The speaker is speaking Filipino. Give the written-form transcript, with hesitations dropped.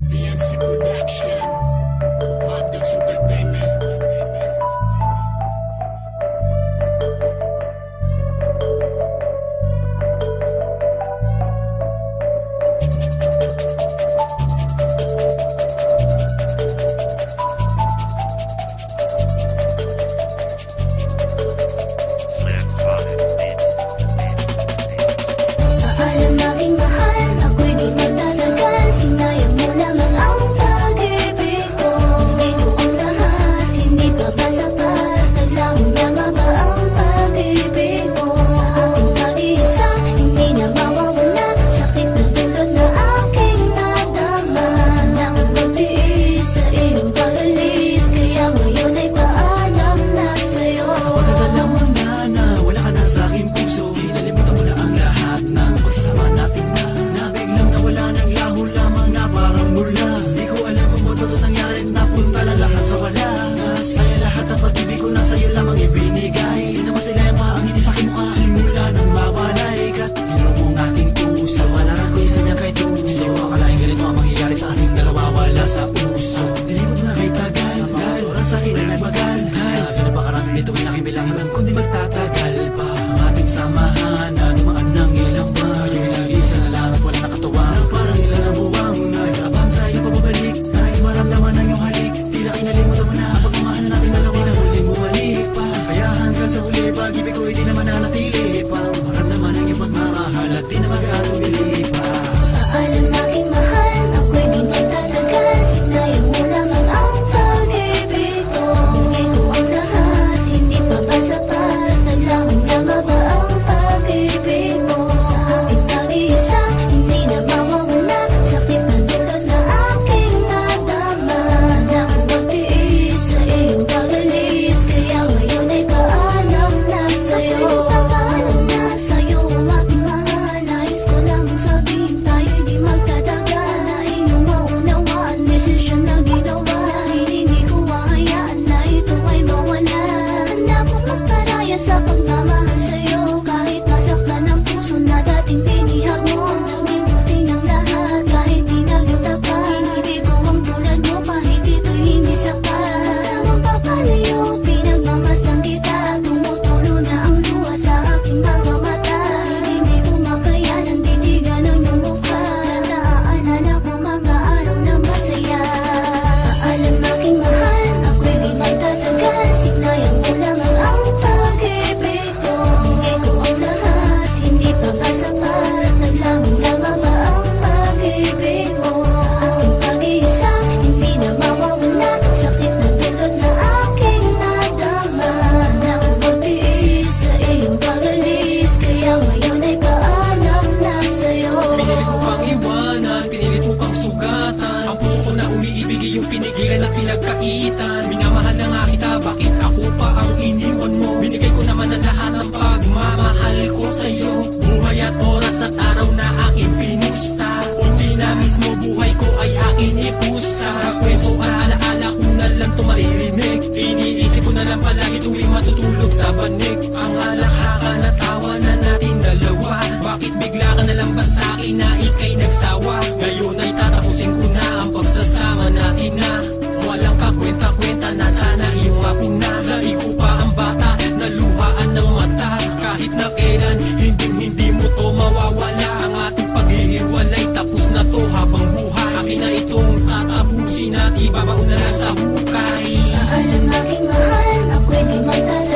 PNC Production, Maddox Entertainment. Paalam aking mahal, ako'y di magtatagal. Sinayang mo lamang ang pag-ibig ko. Ito ang lahat, hindi pa ba sapat? Naglaho na nga ba ang pag-ibig mo? Sa aking pag-iisa, hindi na mawawala. Sakit na dulot na aking nadama. Nakapagtiis sa iyong pag-alis, kaya ngayon ay paalam na sa'yo. Pagkakala mo na wala ka na sa aking puso. Kinalimutan mo na ang lahat ng pagsasama natin na biglang nawala ng laho lamang na parang mula. Di ko alam kung ba't ito nangyari, napunta na lahat sa wala. Nasaya lahat ang pag-ibig ko na sa'yo lamang ibinigay. Di naman sila yung maangiti sa aking mukha. Simula nang mawalay ka, tinuro mo ang aking puso. Malaran ko isa niya kay Tuso. Hindi mo akalaing ganito ang mangyayari sa ating dalawa, wala sa puso. Dilibot na kay tagal, oras sa akin ay nagbagal. Ganun ba karami nito ay nakibilangan lang kundi magtatagal pa ang ating samahan na dumaan ng ilang buwan. Yung nag-iisa na lang at wala nakatuwa na parang isa na buwang nag-abang sa'yo pababalik. Nais maramdaman ang iyong halik, tila kinalimutan mo na pagmamahal natin dalawa. Di na huling bumalik pa, kaya hanggang sa huli pag-ibig ko hindi naman nanatili pa. Maramdaman ang iyong pagmamahal at di na mag-atubili pa. Paalam aking mahal, ako'y di magtatagal. Sinayang mo lamang ang pag-ibig ko. Ito ang lahat, hindi pa ba sapat? Naglaho na nga ba ang pag-ibig mo? Sa aking pag-iisa, hindi na mawawala. Sakit na dulot na aking nadama. Nakapagtiis sa iyong pag-alis, kaya ngayon ay paalam na sa'yo. Paalam na sa'yo ang aking mga nais ko lamang sabihin. Tayo'y di magtatagal na inyong maunawaan. Desisyon na ginawa, hindi ko hahayaan na ito ay mawala. Handa kong magparaya sa pagmamahal sa'yo. Kahit masaktan ang puso na dating pinihag mo. Nalimutin ang lahat kahit di nagtapat. Hindi ko ang tulad mo kahit ito'y hindi sapat. Ang papalayo, pinagmamasdan kita. Tumutulo na ang luha sa aking mga mata. Hindi ko makayanan titigan ang iyong mukha. Naaalala ko mga araw na masaya. Paalam aking mahal, ako'y di magtatagal. Sinayang mo lamang ang pag-ibig ko. Ito ang lahat, hindi pa ba sapat? Naglaho na nga ba ang pag-ibig mo? Sa aking pag-iisa, hindi na mawawala. Sakit na dulot na aking nadama. Nakapagtiis sa iyong pag-alis, kaya ngayon ay paalam na sa'yo. Pinilit mo pang iwanan, pinilit mo pang sugatan. Ang puso ko na umiibig iyong pinigilan at pinagkaitan. Minamahal na nga kita, bakit ako pa ang iniwan mo? Binigay ko naman ang lahat ng pagmamahal ko sa'yo. Buhay at oras at araw na aking pinusta. Hindi na mismo buhay ko ay aking ipusta. Kwento at alaala ko na lang ito maririnig. Iniisip ko na lang palagi tuwing matutulog sa banig. Ang alakaka na tawa na natin dalawa. Bakit bigla ka na lang ba sa'kin na ika'y nagsawa? Ngayon ay tatapusin ko na ang pagsasama natin na walang kakwenta-kwenta na sana iyong mapuna. Naigo pa ang bata, naluhaan ng mata. Kahit na kailan, hindi mo to mawawala. Ang ating paghihiwalay, tapos na to habang buhay. Akin na itong tatapusin at ibabaon na lang sa hukay. Paalam aking mahal, ako'y di magtatagal.